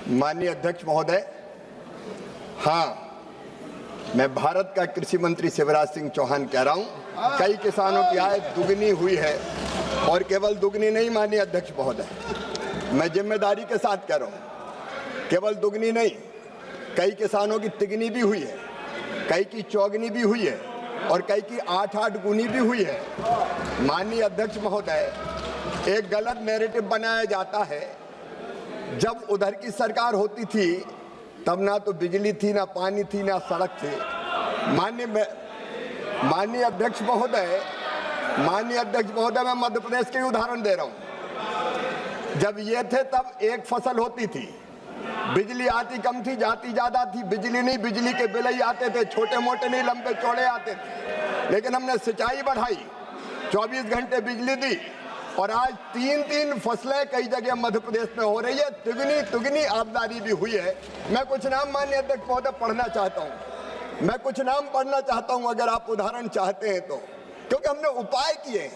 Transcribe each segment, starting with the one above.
माननीय अध्यक्ष महोदय, हाँ, मैं भारत का कृषि मंत्री शिवराज सिंह चौहान कह रहा हूँ। कई किसानों की आय दुगनी हुई है और केवल दुगनी नहीं माननीय अध्यक्ष महोदय, मैं जिम्मेदारी के साथ कह रहा हूँ, केवल दुगनी नहीं, कई किसानों की तिगनी भी हुई है, कई की चौगनी भी हुई है और कई की 8-8 गुनी भी हुई है। माननीय अध्यक्ष महोदय, एक गलत नैरेटिव बनाया जाता है। जब उधर की सरकार होती थी तब ना तो बिजली थी, ना पानी थी, ना सड़क थी। माननीय अध्यक्ष महोदय, मैं मध्य प्रदेश के उदाहरण दे रहा हूं। जब ये थे तब एक फसल होती थी, बिजली आती कम थी, जाती ज्यादा थी। बिजली नहीं, बिजली के बिल ही आते थे, छोटे मोटे नहीं, लंबे चौड़े आते थे। लेकिन हमने सिंचाई बढ़ाई, 24 घंटे बिजली दी और आज 3-3 फसलें कई जगह मध्य प्रदेश में हो रही है। तुगनी आमदनी भी हुई है। मैं कुछ नाम माननीय अध्यक्ष महोदय पढ़ना चाहता हूं, अगर आप उदाहरण चाहते हैं तो, क्योंकि हमने उपाय किए,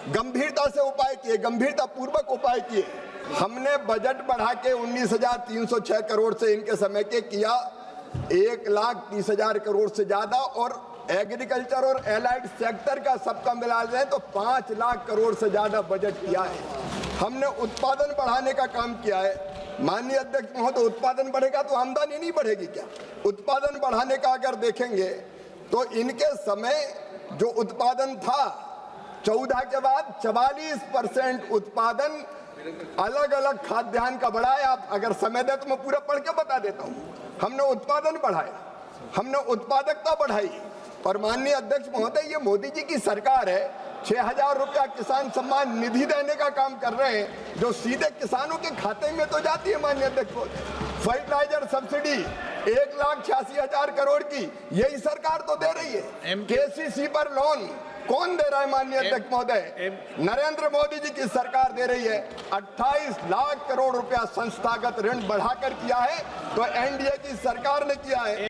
गंभीरता से उपाय किए, गंभीरता पूर्वक उपाय किए। हमने बजट बढ़ा के 19,306 करोड़ से इनके समय के किया 1,30,000 करोड़ से ज्यादा, और एग्रीकल्चर और एलाइड सेक्टर का सबका मिला लें तो 5 लाख करोड़ से ज्यादा बजट किया है। हमने उत्पादन बढ़ाने का काम किया है। माननीय अध्यक्ष महोदय, उत्पादन बढ़ेगा तो आमदनी नहीं बढ़ेगी क्या? उत्पादन बढ़ाने का अगर देखेंगे तो इनके समय जो उत्पादन था 14 के बाद 44% उत्पादन अलग अलग खाद्यान्न का बढ़ा है। आप अगर समय दे तो मैं पूरा पढ़ के बता देता हूँ। हमने उत्पादन बढ़ाया, हमने उत्पादकता बढ़ाई। और माननीय अध्यक्ष महोदय, ये मोदी जी की सरकार है, 6,000 रुपया किसान सम्मान निधि देने का काम कर रहे हैं, जो सीधे किसानों के खाते में तो जाती है। माननीय अध्यक्ष महोदय, फर्टिलाइजर सब्सिडी 1,86,000 करोड़ की यही सरकार तो दे रही है। केसीसी पर लोन कौन दे रहा है माननीय अध्यक्ष महोदय? नरेंद्र मोदी जी की सरकार दे रही है। 28 लाख करोड़ रुपया संस्थागत ऋण बढ़ाकर किया है तो एनडीए की सरकार ने किया है।